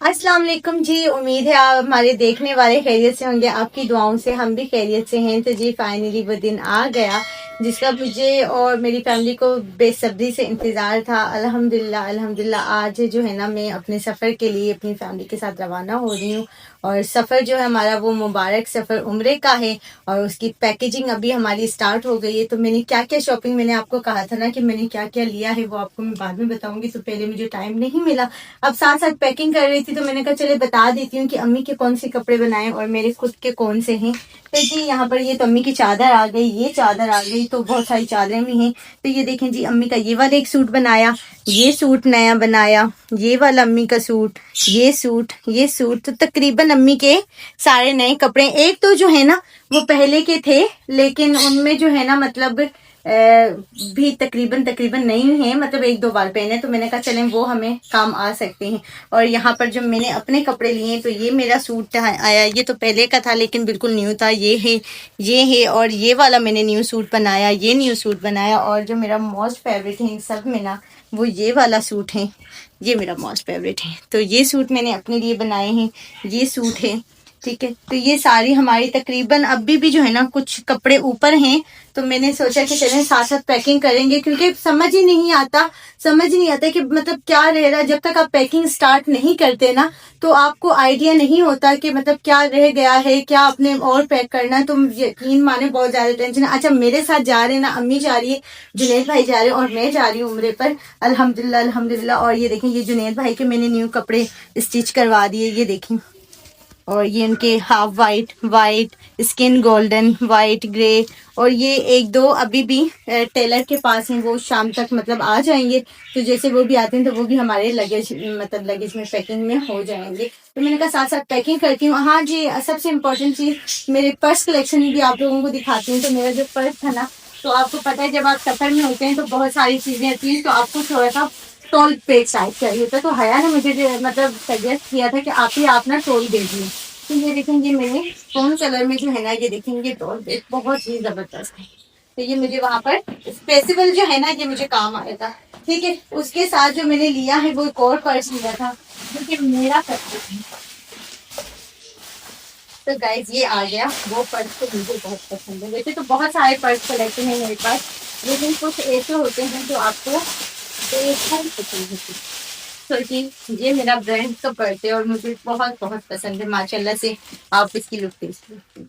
अस्सलाम वालेकुम जी। उम्मीद है आप हमारे देखने वाले खैरियत से होंगे। आपकी दुआओं से हम भी खैरियत से हैं। तो जी फाइनली वो दिन आ गया जिसका मुझे और मेरी फैमिली को बेसब्री से इंतज़ार था। अल्हम्दुलिल्लाह अल्हम्दुलिल्लाह आज जो है ना मैं अपने सफ़र के लिए अपनी फैमिली के साथ रवाना हो रही हूँ। और सफ़र जो है हमारा वो मुबारक सफ़र उम्रे का है और उसकी पैकेजिंग अभी हमारी स्टार्ट हो गई है। तो मैंने क्या क्या शॉपिंग, मैंने आपको कहा था ना कि मैंने क्या क्या लिया है वो आपको मैं बाद में बताऊंगी। तो पहले मुझे टाइम नहीं मिला, अब साथ साथ पैकिंग कर रही थी तो मैंने कहा चले बता देती हूँ कि अम्मी के कौन से कपड़े बनाए और मेरे खुद के कौन से हैं। तो जी यहाँ पर ये तो अम्मी की चादर आ गई, ये चादर आ गई, तो बहुत सारी चादरें भी हैं। तो ये देखें जी, अम्मी का ये वाला एक सूट बनाया, ये सूट नया बनाया, ये वाला अम्मी का सूट, ये सूट, ये सूट। तो तकरीबन अम्मी के सारे नए कपड़े, एक तो जो है ना वो पहले के थे लेकिन उनमें जो है ना मतलब भी तकरीबन तकरीबन नहीं है, मतलब एक दो बार पहने। तो मैंने कहा चलें वो हमें काम आ सकते हैं। और यहाँ पर जब मैंने अपने कपड़े लिए तो ये मेरा सूट आया, ये तो पहले का था लेकिन बिल्कुल न्यू था, ये है। और ये वाला मैंने न्यू सूट बनाया, ये न्यू सूट बनाया। और जो मेरा मोस्ट फेवरेट है इन सब में ना वो ये वाला सूट है, ये मेरा मोस्ट फेवरेट है। तो ये सूट मैंने अपने लिए बनाए हैं, ये सूट है, ठीक है। तो ये सारी हमारी तकरीबन अभी भी जो है ना कुछ कपड़े ऊपर हैं। तो मैंने सोचा कि चलें साथ साथ पैकिंग करेंगे क्योंकि समझ नहीं आता कि मतलब क्या रह रहा। जब तक आप पैकिंग स्टार्ट नहीं करते ना तो आपको आइडिया नहीं होता कि मतलब क्या रह गया है, क्या आपने और पैक करना है। तो यकीन माने बहुत ज्यादा टेंशन है। अच्छा मेरे साथ जा रहे हैं ना, अम्मी जा रही है, जुनैद भाई जा रहे हैं और मैं जा रही हूँ उम्रे पर, अल्हम्दुलिल्लाह अल्हम्दुलिल्लाह। और ये देखें, ये जुनैद भाई के मैंने न्यू कपड़े स्टिच करवा दिए, ये देखें। और ये उनके half white skin golden white grey. और ये एक दो अभी भी टेलर के पास हैं, वो शाम तक मतलब आ जाएंगे। तो जैसे वो भी आते हैं तो वो भी हमारे लगेज लगेज में पैकिंग में हो जाएंगे। तो मैंने कहा साथ साथ पैकिंग करती हूँ। हाँ जी, सबसे इम्पोर्टेंट चीज़ मेरे पर्स कलेक्शन भी आप लोगों को दिखाती हूँ। तो मेरा जो पर्स था ना, तो आपको पता है जब आप सफर में होते हैं तो बहुत सारी चीजें आती हैं, तो आपको थोड़ा सा टोल पे टाइप चाहिए होता है। तो हया ने मुझे मतलब सजेस्ट किया था कि आप ना टोल दे दिए। तो ये देखेंगे मैंने कौन कलर में जो है ना, ये देखेंगे टोल पे बहुत ही जबरदस्त है। तो ये मुझे वहां पर स्पेसिबल जो है ना ये मुझे काम आएगा, ठीक है। उसके साथ जो मैंने लिया है वो एक और पर्स लिया था जो कि मेरा पर्स है। तो गाइज ये आ गया वो पर्स, तो मुझे बहुत पसंद है। वैसे तो बहुत सारे पर्स कलेक्शन है मेरे पास, लेकिन कुछ ऐसे होते हैं जो आपको बेहद पसंद होते हैं। तो जी ये मेरा ब्रांड का पर्स है और मुझे बहुत बहुत पसंद है माशाल्लाह से। आप इसकी लुक देखिए,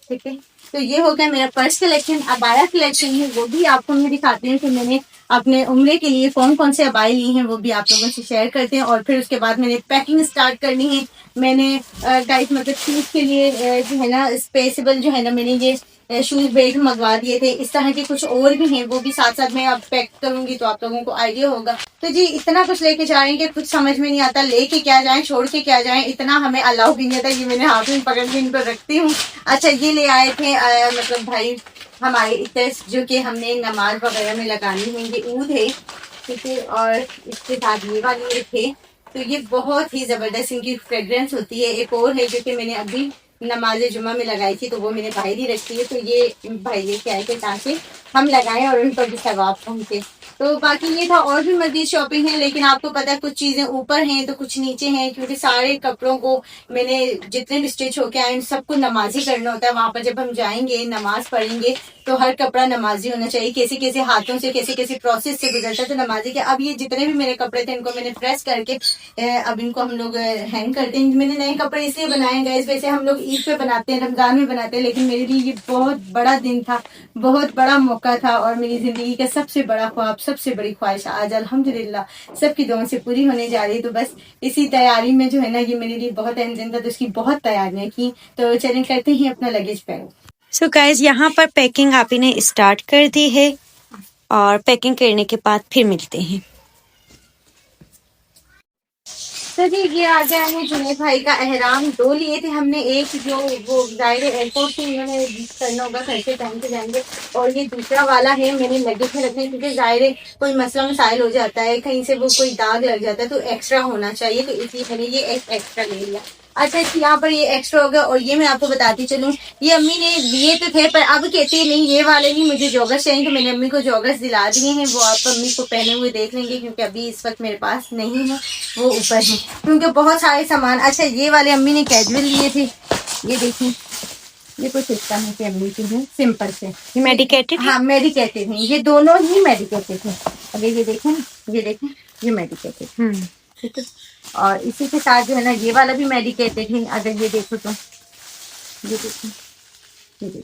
ठीक है। तो ये हो गया मेरा पर्स कलेक्शन। अबाया कलेक्शन है वो भी आपको मैं दिखाती हूँ कि मैंने अपने उम्रे के लिए कौन कौन से अबाए ली हैं, वो भी आप लोगों से शेयर करते हैं। और फिर उसके बाद मैंने पैकिंग स्टार्ट करनी है। मैंने गाइस मतलब शूज के लिए जो है ना स्पेसिबल जो है ना मैंने ये शूज बेल्ट मंगवा दिए थे। इस तरह के कुछ और भी हैं, वो भी साथ साथ मैं अब पैक करूंगी तो आप लोगों को आइडिया होगा। तो जी इतना कुछ लेके जा रहे हैं कि कुछ समझ में नहीं आता लेके क्या जाएं, छोड़ के क्या जाएं, इतना हमें अलाउ भी नहीं था। ये मैंने हाथ में पकड़ के इनको रखती हूँ। अच्छा ये ले आए थे मतलब भाई हमारे इतने जो कि हमने नमाज वगैरह में लगानी है, ये ऊद है, ठीक है। और इसके साथ ये वाली थे। तो ये बहुत ही जबरदस्त इनकी फ्रेग्रेंस होती है। एक और है जो कि मैंने अभी नमाज जुमा में लगाई थी, तो वो मैंने बाहर ही रखी है। तो ये भाई लेके आए थे ताकि हम लगाएं और उन पर भी सवाब पहुंचे। तो बाकी ये था, और भी मजीद शॉपिंग है, लेकिन आपको पता है कुछ चीजें ऊपर हैं तो कुछ नीचे हैं, क्योंकि सारे कपड़ों को मैंने जितने भी स्टिच होके आए सबको नमाजी करना होता है। वहां पर जब हम जाएंगे नमाज पढ़ेंगे तो हर कपड़ा नमाजी होना चाहिए। कैसे कैसे हाथों से कैसे कैसे प्रोसेस से गुजरता है तो नमाजी के। अब ये जितने भी मेरे कपड़े थे इनको मैंने प्रेस करके अब इनको हम लोग हैंग करते हैं। मैंने नए कपड़े इसलिए बनाए गए, वैसे हम लोग ईद पे बनाते हैं, रमजान में बनाते हैं, लेकिन मेरे लिए ये बहुत बड़ा दिन था, बहुत बड़ा मौका था और मेरी जिंदगी का सबसे बड़ा ख्वाब, सबसे बड़ी ख्वाहिश आज अल्हम्दुलिल्लाह सबकी दुआओं से पूरी होने जा रही है। तो बस इसी तैयारी में जो है ना ये मेरे लिए बहुत अहम दिन था, तो उसकी बहुत तैयारियां की। तो चलें करते हैं अपना लगेज पैक। सो गाइज यहाँ पर पैकिंग आप इन्हें स्टार्ट कर दी है और पैकिंग करने के बाद फिर मिलते हैं। तो जी ये आ गया है जुनैद भाई का एहराम। दो लिए थे हमने, एक जो वो जाहिर एयरपोर्ट से उन्होंने करना होगा, घर से टाइम से जाएंगे, और ये दूसरा वाला है मैंने लगेज में रखने, क्योंकि जाहिर है कोई मसला मसाइल हो जाता है, कहीं से वो कोई दाग लग जाता है तो एक्स्ट्रा होना चाहिए, तो इसलिए मैंने ये एक एक्स्ट्रा ले लिया। अच्छा, यहाँ पर ये एक्स्ट्रा हो गया। और ये मैं आपको बताती चलूँ, ये अम्मी ने लिए तो थे पर अब कहती है नहीं ये वाले नहीं, मुझे जॉगर्स चाहिए। तो मैंने अम्मी को जॉगर्स दिला दिए हैं, वो आप अम्मी को पहने हुए देख लेंगे क्योंकि अभी इस वक्त मेरे पास नहीं है, वो ऊपर है क्योंकि बहुत सारे सामान। अच्छा, ये वाले अम्मी ने कैजुअल लिए थे, ये देखिए, ये कुछ इस तरह के अम्मी के हैं, सिंपल से। ये मेडिकेटेड? हाँ, मेडिकेटेड हैं, ये दोनों ही मेडिकेटेड हैं। अभी ये देखें, ये देखें, ये मेडिकेटेड, ठीक है। और इसी के साथ जो है ना ये वाला भी मेडिकेटेड है, अगर ये देखो तो ये देखो, ये देखो,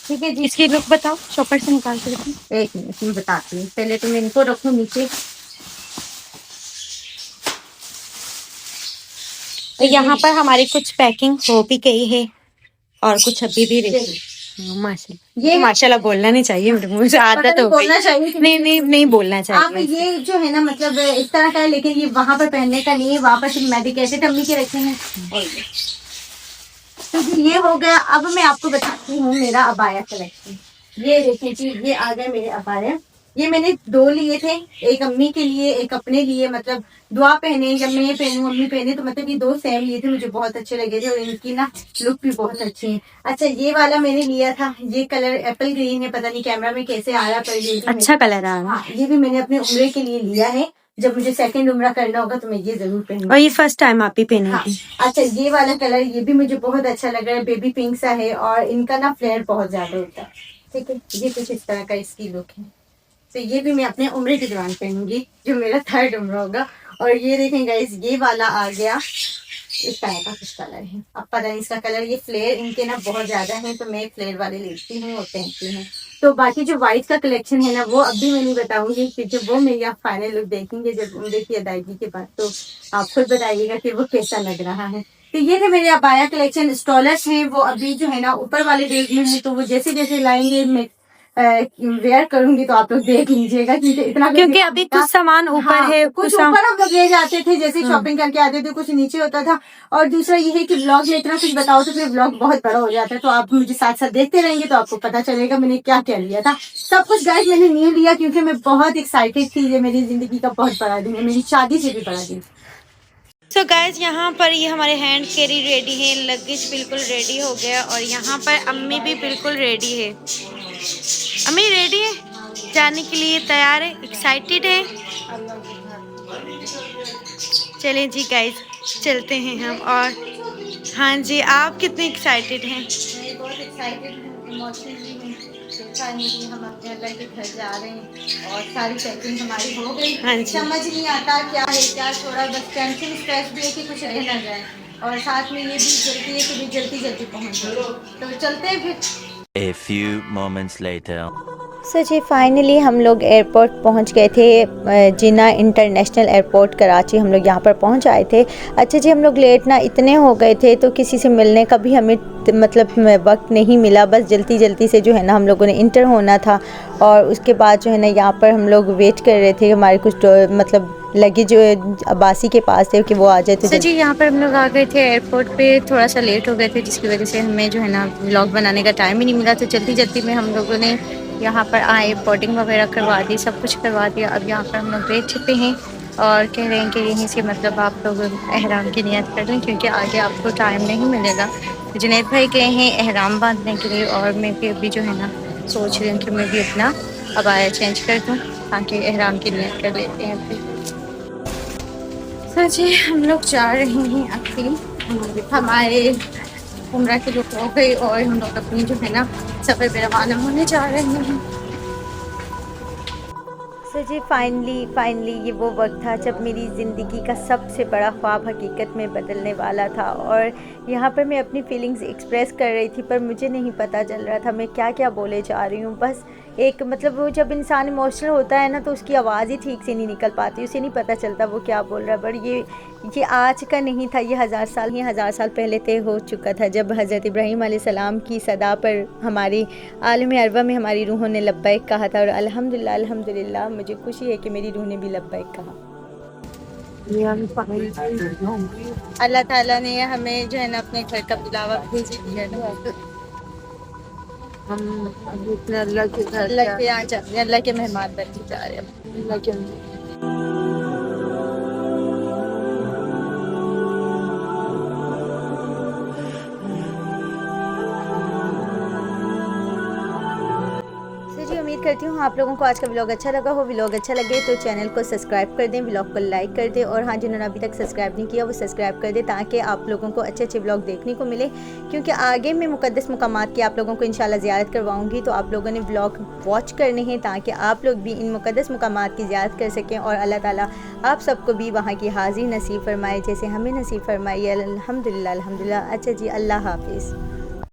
ठीक है जी। इसकी लुक बताओ, शॉपर से निकाल के देखो। एक मिनट मैं बताती हूँ, पहले तो मैं इनको रखूँ नीचे। तो यहाँ पर हमारी कुछ पैकिंग हो भी गई है और कुछ अभी भी रही। माशाल्लाह, ये माशाल्लाह बोलना नहीं चाहिए, मेरे मुंह से आदत हो गई। बोलना चाहिए कि नहीं बोलना चाहिए। आप ये जो है ना मतलब इस तरह का है, लेकिन ये वहां पर पहनने का नहीं है, वहां पर सिर्फ मेडिकेटेड अम्मी के रखे हैं। तो ये हो गया। अब मैं आपको बताती हूँ मेरा अबाया कलेक्शन। ये देखिए जी, ये आ गए मेरे अबाया। ये मैंने 2 लिए थे, एक अम्मी के लिए एक अपने लिए, मतलब दुआ पहने, जब मैं ये पहनूं अम्मी पहने, तो मतलब ये 2 सेम लिए थे, मुझे बहुत अच्छे लगे थे और इनकी ना लुक भी बहुत अच्छी है। अच्छा, ये वाला मैंने लिया था, ये कलर एप्पल ग्रीन है, पता नहीं कैमरा में कैसे आ रहा, पर ये अच्छा कलर आ रहा है। हाँ, ये भी मैंने अपने उम्रे के लिए लिया है, जब मुझे सेकंड उम्रा करना होगा तो मैं ये जरूर पहनूंगी। और ये फर्स्ट टाइम आप ही पहनेंगी? हाँ। अच्छा, ये वाला कलर ये भी मुझे बहुत अच्छा लग रहा है, बेबी पिंक सा है और इनका ना फ्लेयर बहुत ज्यादा होता है, ठीक है। ये कुछ इस तरह का इसकी लुक है। तो ये भी मैं अपने उम्रे के दौरान पहनूंगी, जो मेरा 3rd उम्रा होगा। और ये देखें गाइस, ये वाला आ गया, इस तरह का कुछ कलर है, अब पता नहीं इसका कलर, ये फ्लेयर इनके ना बहुत ज्यादा है, तो मैं फ्लेयर वाले लेती हूँ और पहनती हूँ। तो बाकी जो व्हाइट का कलेक्शन है ना, वो अभी मैं नहीं बताऊंगी क्योंकि वो मेरी आप फाइनल लुक देखेंगे जब उम्रे की अदायगी के बाद, तो आप खुद बताइएगा कि वो कैसा लग रहा है। तो ये थे मेरे अबाया कलेक्शन। स्टॉलर्स हैं वो अभी जो है ना ऊपर वाले डेज में है, तो वो जैसे जैसे लाएंगे मैं वेयर करूंगी तो आप लोग देख लीजिएगा, क्योंकि अभी कुछ सामान ऊपर हाँ, है, कुछ ऊपर हम लोग ले जाते थे, जैसे हाँ। शॉपिंग करके आते थे, कुछ नीचे होता था। और दूसरा ये है कि ब्लॉग में इतना कुछ बताओ तो फिर ब्लॉग बहुत बड़ा हो जाता है, तो आप मुझे साथ साथ देखते रहेंगे तो आपको पता चलेगा मैंने क्या क्या लिया था। सब कुछ गाइस मैंने न्यू लिया क्योंकि मैं बहुत एक्साइटेड थी, ये मेरी जिंदगी का बहुत बड़ा दिन है, मेरी शादी से भी बड़ा दिन। सो गाइज, यहाँ पर ये हमारे हैंड कैरी रेडी है, लगेज बिल्कुल रेडी हो गया और यहाँ पर अम्मी भी बिल्कुल रेडी है। अम्मी रेडी है, जाने के लिए तैयार है, एक्साइटेड है। चलें जी गाइज, चलते हैं हम। और हाँ जी, आप कितने एक्साइटेड हैं? मैं बहुत एक्साइटेड हूँ, इमोशनली हूँ। फाइनली हम अपने अल्लाह के घर जा रहे हैं और सारी पैकिंग हमारी हो गई। हाँ जी। समझ नहीं आता क्या है क्या छोड़ा, बस टेंशन स्ट्रेस भी है कि कुछ रह ना जाए, और साथ में ये भी जल्दी है कि जल्दी जल्दी पहुँच जाए। तो चलते हैं फिर। A few moments later. Sir ji, finally हम लोग एयरपोर्ट पहुंच गए थे, जिन्ना इंटरनेशनल एयरपोर्ट कराची, हम लोग यहाँ पर पहुंच आए थे। अच्छा जी, हम लोग लेट ना इतने हो गए थे तो किसी से मिलने का भी हमें मतलब वक्त नहीं मिला, बस जल्दी जल्दी से जो है ना हम लोगों ने इंटर होना था। और उसके बाद जो है ना यहाँ पर हम लोग वेट कर रहे थे, हमारे कुछ मतलब लगेज जो अब्बासी के पास थे कि वो आ जाए। तो जी, यहाँ पर हम लोग आ गए थे एयरपोर्ट पे, थोड़ा सा लेट हो गए थे जिसकी वजह से हमें जो है ना व्लॉग बनाने का टाइम ही नहीं मिला। तो जल्दी जल्दी में हम लोगों ने यहाँ पर आए, बोर्डिंग वगैरह करवा दी, सब कुछ करवा दिया। अब यहाँ पर हम लोग बैठ चुके हैं और कह रहे हैं कि यहीं से मतलब आप लोग एहराम की नियत कर लें क्योंकि आगे आपको टाइम नहीं मिलेगा। जुनैद भाई गए हैं एहराम बांधने के लिए और मैं भी अभी जो है ना सोच रही हूँ कि मैं भी अपना अबाया चेंज कर दूँ ताकि एहराम की नियत कर लेते हैं फिर। सर जी, हम लोग जा रहे हैं अभी, हमारे उम्रा की लुक हो गई और हम लोग अपनी जो है ना सफ़र पे रवाना होने जा रहे हैं। सर जी, फाइनली ये वो वक्त था जब मेरी ज़िंदगी का सबसे बड़ा ख्वाब हकीकत में बदलने वाला था। और यहाँ पर मैं अपनी फीलिंग्स एक्सप्रेस कर रही थी पर मुझे नहीं पता चल रहा था मैं क्या क्या बोले जा रही हूँ। बस एक मतलब वो जब इंसान इमोशनल होता है ना तो उसकी आवाज़ ही ठीक से नहीं निकल पाती, उसे नहीं पता चलता वो क्या बोल रहा है। पर ये आज का नहीं था, ये 1000 साल पहले तय हो चुका था जब हज़रत इब्राहीम अलैहिस्सलाम की सदा पर हमारी आलम अरवा में हमारी रूहों ने लब्बैक कहा था। और अल्हम्दुलिल्लाह मुझे खुशी है कि मेरी रूह ने भी लब्बैक कहा। अल्लाह ताला ने हमें जो है ना अपने घर का बुलावा भेज दिया ना, हम अल्लाह के यहाँ जा रहे हैं, अल्लाह के मेहमान बन के जा रहे हैं अल्लाह के। करती हूँ आप लोगों को आज का व्लॉग अच्छा लगा हो। व्लॉग अच्छा लगे तो चैनल को सब्सक्राइब कर दें, व्लॉग को लाइक कर दें, और हाँ, जिन्होंने अभी तक सब्सक्राइब नहीं किया वो सब्सक्राइब कर दें ताकि आप लोगों को अच्छे अच्छे व्लॉग देखने को मिले, क्योंकि आगे मैं मुक़द्दस मकामात की आप लोगों को इंशाल्लाह ज़ियारत करवाऊँगी। तो आप लोगों ने व्लॉग वॉच करने हैं ताकि आप लोग भी इन मुक़द्दस मकामात की ज़ियारत कर सकें और अल्लाह ताला आप सबको भी वहाँ की हाज़िरी नसीब फरमाए जैसे हमें नसीब फरमाई। अल्हम्दुलिल्लाह अल्हम्दुलिल्लाह। अच्छा जी, अल्लाह हाफ़िज़।